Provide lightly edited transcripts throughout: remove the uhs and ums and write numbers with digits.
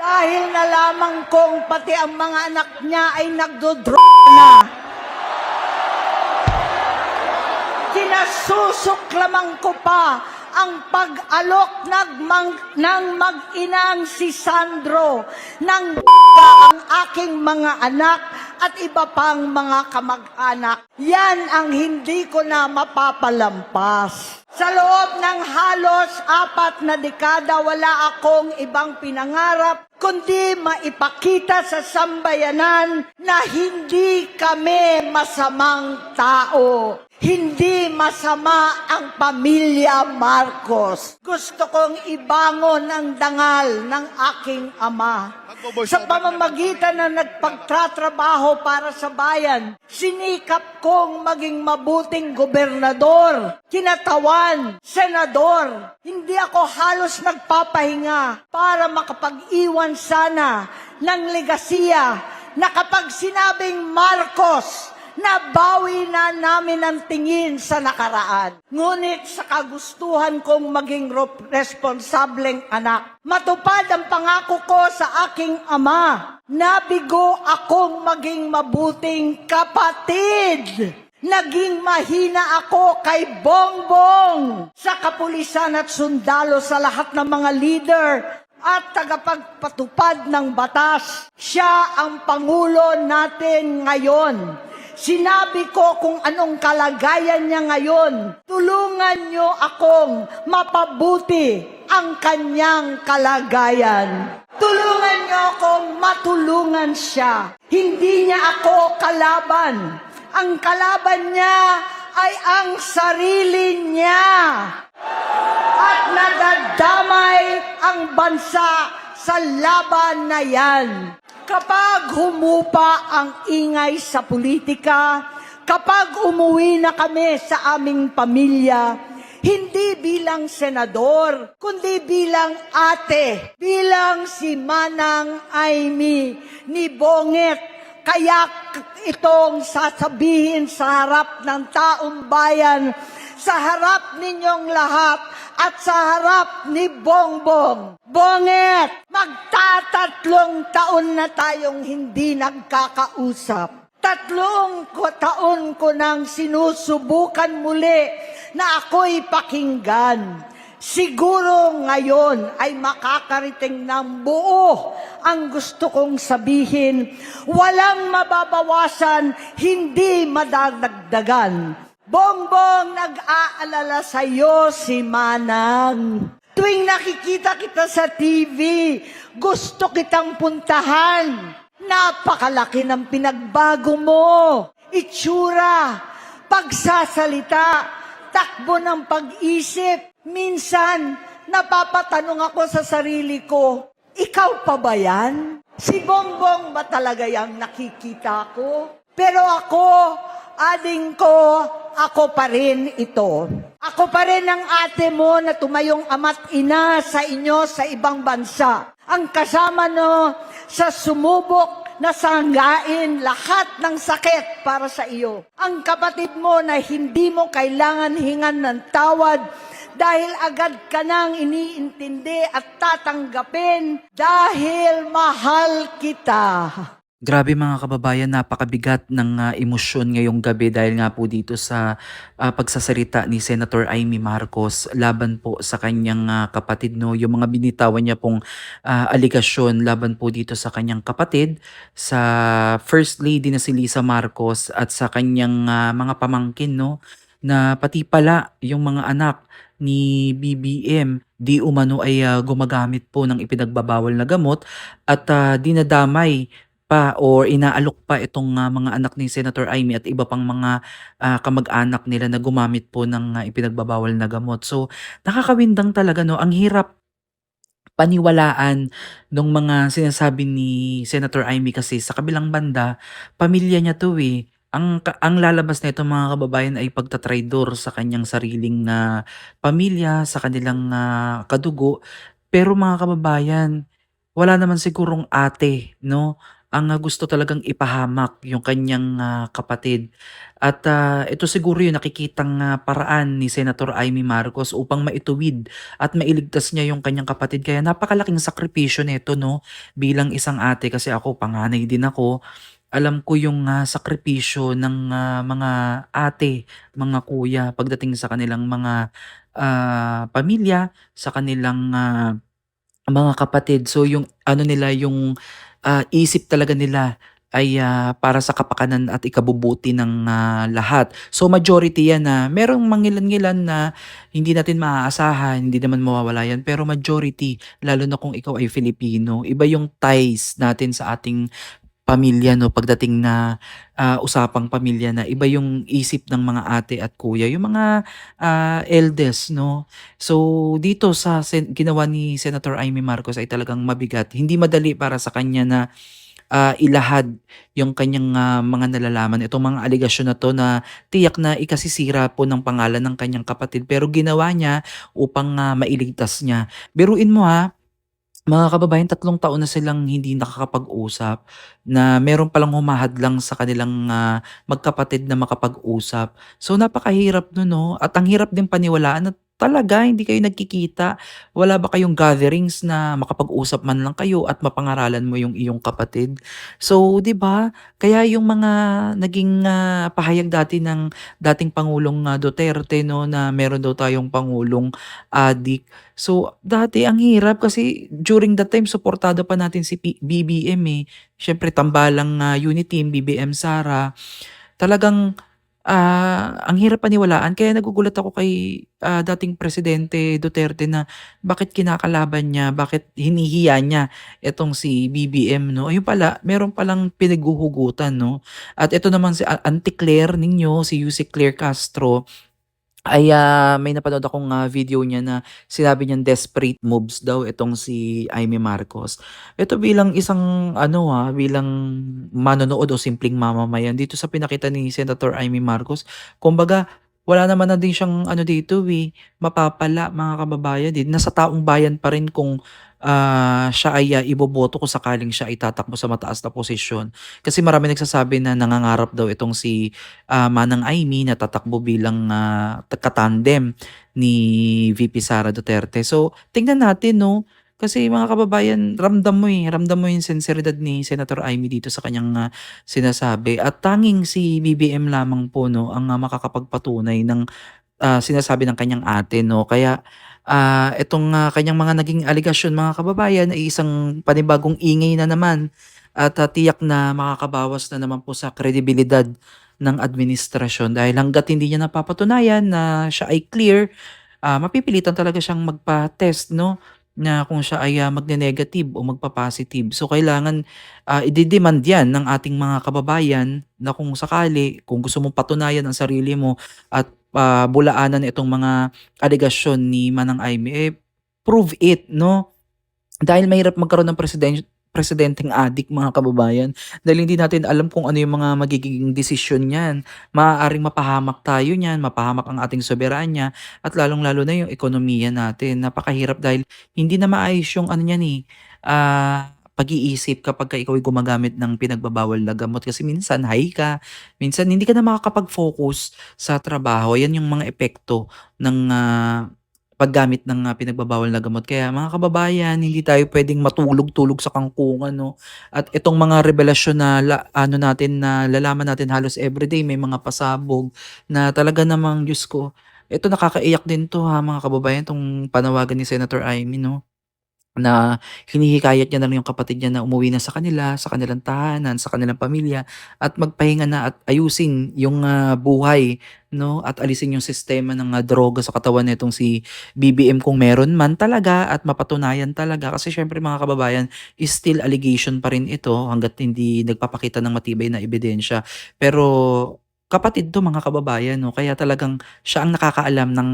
Dahil nalaman kong pati ang mga anak niya ay nagdodroga na. Kinasusuklaman ko pa ang pag-alok ng mag-inang si Sandro ng ang aking mga anak at iba pang mga kamag-anak. Yan ang hindi ko na mapapalampas. Sa loob ng halos 4 na dekada, wala akong ibang pinangarap kundi maipakita sa sambayanan na hindi kami masamang tao. Hindi masama ang pamilya Marcos. Gusto kong ibangon ang dangal ng aking ama. Sa pamamagitan na nagpagtatrabaho para sa bayan, sinikap kong maging mabuting gobernador, kinatawan, senador. Hindi ako halos nagpapahinga para makapag-iwan sana ng legasiya na kapag sinabing Marcos, nabawi na namin ang tingin sa nakaraan. Ngunit sa kagustuhan kong maging responsableng anak, matupad ang pangako ko sa aking ama. Nabigo akong maging mabuting kapatid. Naging mahina ako kay Bongbong sa kapulisan at sundalo sa lahat ng mga leader at tagapagpatupad ng batas. Siya ang Pangulo natin ngayon. Sinabi ko kung anong kalagayan niya ngayon. Tulungan niyo akong mapabuti ang kanyang kalagayan. Tulungan niyo akong matulungan siya. Hindi niya ako kalaban. Ang kalaban niya ay ang sarili niya. At nadadamay ang bansa sa laban na yan. Kapag humupa ang ingay sa politika, kapag umuwi na kami sa aming pamilya, hindi bilang senador, kundi bilang ate, bilang si Manang Amy ni Bonget. Kaya itong sasabihin sa harap ng taong bayan, sa harap ninyong lahat at sa harap ni Bongbong. Bonget, magtatatlong taon na tayong hindi nagkakausap. 3 taon ko nang sinusubukan muli na ako'y pakinggan. Siguro ngayon ay makakarating ng buo ang gusto kong sabihin. Walang mababawasan, hindi madadagdagan. Bongbong, nag-aalala sa'yo si Manang. Tuwing nakikita kita sa TV, gusto kitang puntahan. Napakalaki ng pinagbago mo. Itsura, pagsasalita, takbo ng pag-isip. Minsan, napapatanong ako sa sarili ko, ikaw pa ba yan? Si Bongbong ba talaga yung nakikita ko? Pero ako, ading ko, ako pa rin ito. Ako pa rin ang ate mo na tumayong ama't ina sa inyo sa ibang bansa. Ang kasama no sa sumubok na sanggain lahat ng sakit para sa iyo. Ang kapatid mo na hindi mo kailangan hingan ng tawad dahil agad ka nang iniintindi at tatanggapin dahil mahal kita. Grabe mga kababayan, napakabigat ng emosyon ngayong gabi dahil nga po dito sa pagsasalita ni Senator Amy Marcos laban po sa kanyang kapatid, no, yung mga binitawan niya pong aligasyon laban po dito sa kanyang kapatid, sa First Lady na si Lisa Marcos at sa kanyang mga pamangkin, no, na pati pala yung mga anak ni BBM di umano ay gumagamit po ng ipinagbabawal na gamot at dinadamay pa or inaalok pa itong mga anak ni Senator Amy at iba pang mga kamag-anak nila na gumamit po ng ipinagbabawal na gamot. So, nakakawindang talaga, no? Ang hirap paniwalaan nung mga sinasabi ni Senator Amy kasi sa kabilang banda, pamilya niya to eh. Ang lalabas na ito mga kababayan ay pagtatraidor sa kanyang sariling pamilya, sa kanilang kadugo. Pero mga kababayan, wala naman sigurong ate, no? ang gusto talagang ipahamak yung kanyang kapatid. At ito siguro yung nakikitang paraan ni Senator Amy Marcos upang maituwid at mailigtas niya yung kanyang kapatid. Kaya napakalaking sakripisyo nito, no, bilang isang ate, kasi ako panganay din ako. Alam ko yung sakripisyo ng mga ate, mga kuya pagdating sa kanilang mga pamilya, sa kanilang mga kapatid. So yung ano nila, yung isip talaga nila ay para sa kapakanan at ikabubuti ng lahat. So majority yan na merong mangilan-ngilan na hindi natin maaasahan, hindi naman mawawala yan. Pero majority, lalo na kung ikaw ay Filipino, iba yung ties natin sa ating pamilya, 'no, pagdating na usapang pamilya, na iba yung isip ng mga ate at kuya, yung mga eldest, 'no. So dito sa ginawa ni Senator Amy Marcos ay talagang mabigat. Hindi madali para sa kanya na ilahad yung kanyang mga nalalaman, itong mga aligasyon na 'to, na tiyak na ikasisira po ng pangalan ng kanyang kapatid, pero ginawa niya upang mailigtas niya. Biruin mo, mga kababayan, 3 taon na silang hindi nakakapag-usap, na meron palang humahadlang sa kanilang magkapatid na makapag-usap. So napakahirap nun, 'no, at ang hirap din paniwalaan na talaga hindi kayo nagkikita. Wala ba kayong gatherings na makapag-usap man lang kayo at mapangaralan mo yung iyong kapatid? So, 'di ba, kaya yung mga naging pahayag dati ng dating Pangulong Duterte, 'no, na meron daw tayong pangulong adik. So, dati ang hirap kasi during that time suportado pa natin si BBM, eh. Siyempre tambalang unit team, BBM Sara. Talagang ang hirap paniwalaan, kaya nagugulat ako kay dating Presidente Duterte na bakit kinakalaban niya, bakit hinihiya niya itong si BBM, 'no. Ayun pala, meron palang pinaghuhugutan, 'no. At ito naman si Auntie Claire ninyo, si Yusek Claire Castro, ay may napanood akong video niya na sinabi niyang desperate moves daw itong si Imee Marcos. Ito bilang isang ano, bilang manonood o simpleng mamamayan dito sa pinakita ni Senator Imee Marcos, kumbaga wala naman na din siyang ano dito, mapapala, mga kababayan, eh. Nasa taong bayan pa rin kung siya ay iboboto kung sakaling siya ay tatakbo sa mataas na posisyon. Kasi marami nagsasabi na nangangarap daw itong si Manang Aimee na tatakbo bilang katandem ni VP Sara Duterte. So, tingnan natin, 'no, kasi mga kababayan, ramdam mo yung sinseridad ni Senator Aimee dito sa kanyang sinasabi, at tanging si BBM lamang po, 'no, ang makakapagpatunay ng sinasabi ng kanyang ate, 'no. Kaya itong kanyang mga naging aligasyon, mga kababayan, ay isang panibagong ingay na naman, at tiyak na makakabawas na naman po sa kredibilidad ng administrasyon, dahil hangga't hindi niya napapatunayan na siya ay clear, mapipilitan talaga siyang magpa-test, 'no, na kung siya ay magne-negative o magpa-positive. So kailangan ide-demand 'yan ng ating mga kababayan, na kung sakali, kung gusto mong patunayan ang sarili mo at bulaanan itong mga aligasyon ni Manang Aimee, prove it, 'no? Dahil mahirap magkaroon ng presidenteng adik, mga kababayan, dahil hindi natin alam kung ano yung mga magiging desisyon niyan. Maaaring mapahamak tayo niyan, mapahamak ang ating soberanya, at lalong-lalo na yung ekonomiya natin. Napakahirap dahil hindi na maayos yung ano niyan, pag-iisip kapagka ikaw ay gumagamit ng pinagbabawal na gamot. Kasi minsan high ka, minsan hindi ka na makakapag-focus sa trabaho. Yan yung mga epekto ng paggamit ng pinagbabawal na gamot. Kaya mga kababayan, hindi tayo puwedeng matulog-tulog sa kangkungan, 'no. At itong mga revelasyon na ano natin, na nalalaman natin halos everyday, may mga pasabog na talaga namang, Diyos ko, ito nakakaiyak din 'to, mga kababayan, 'tong panawagan ni Senator Amy, 'no, na hinihikayat niya na lang yung kapatid niya na umuwi na sa kanila, sa kanilang tahanan, sa kanilang pamilya, at magpahinga na at ayusin yung buhay, 'no, at alisin yung sistema ng droga sa katawan nitong si BBM kung meron man talaga, at mapatunayan talaga. Kasi siyempre, mga kababayan, still allegation pa rin ito hangga't hindi nagpapakita ng matibay na ebidensya. Pero kapatid 'to, mga kababayan, 'no, kaya talagang siya ang nakakaalam ng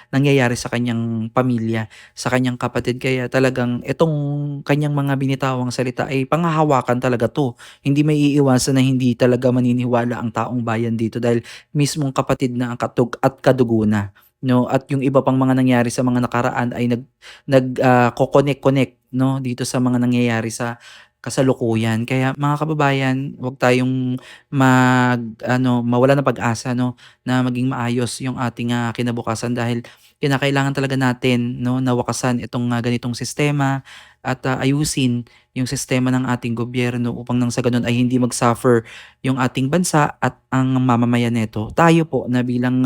nangyayari sa kanyang pamilya, sa kanyang kapatid. Kaya talagang itong kanyang mga binitawang salita ay panghahawakan talaga 'to. Hindi maiiwasan na hindi talaga maniniwala ang taong bayan dito, dahil mismong kapatid na ang at kadugo na, 'no. At yung iba pang mga nangyari sa mga nakaraan ay ko-connect-connect, 'no, dito sa mga nangyayari sa kasalukuyan. Kaya mga kababayan, huwag tayong mawala ng pag-asa 'no, na maging maayos yung ating, kinabukasan dahil kinakailangan talaga natin 'no, na wakasan itong, ganitong sistema at, ayusin yung sistema ng ating gobyerno upang nang sa gano'n ay hindi mag-suffer yung ating bansa at ang mamamayan nito. Tayo po na bilang,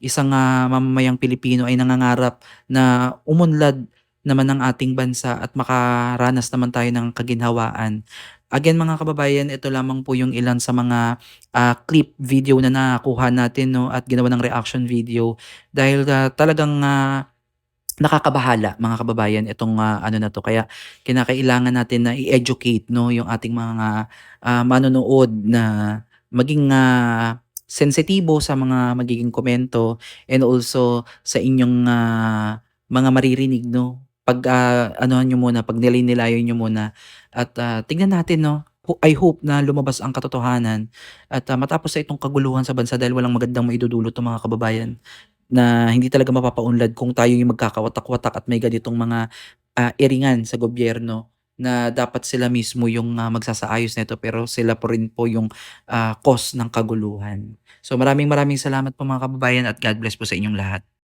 isang, mamamayang Pilipino ay nangangarap na umunlad naman ang ating bansa at makaranas naman tayo ng kaginhawaan. Again mga kababayan, ito lamang po yung ilan sa mga, clip video na nakuha natin 'no at ginawa ng reaction video dahil, talagang, nakakabahala mga kababayan itong, ano na 'to kaya kinakailangan natin na i-educate 'no yung ating mga, manonood na maging, sensitibo sa mga magiging komento and also sa inyong, mga maririnig 'no. Anuhan niyo muna, pagnilay-nilayin niyo muna at, tignan natin 'no. I hope na lumabas ang katotohanan at, matapos na itong kaguluhan sa bansa dahil walang magandang maidudulot 'to mga kababayan. Na hindi talaga mapapaunlad kung tayo yung magkakawatak-watak at may ganitong mga, iringan sa gobyerno na dapat sila mismo yung, magsasaayos nito pero sila po rin po yung, cause ng kaguluhan. So maraming maraming salamat po mga kababayan at God bless po sa inyong lahat.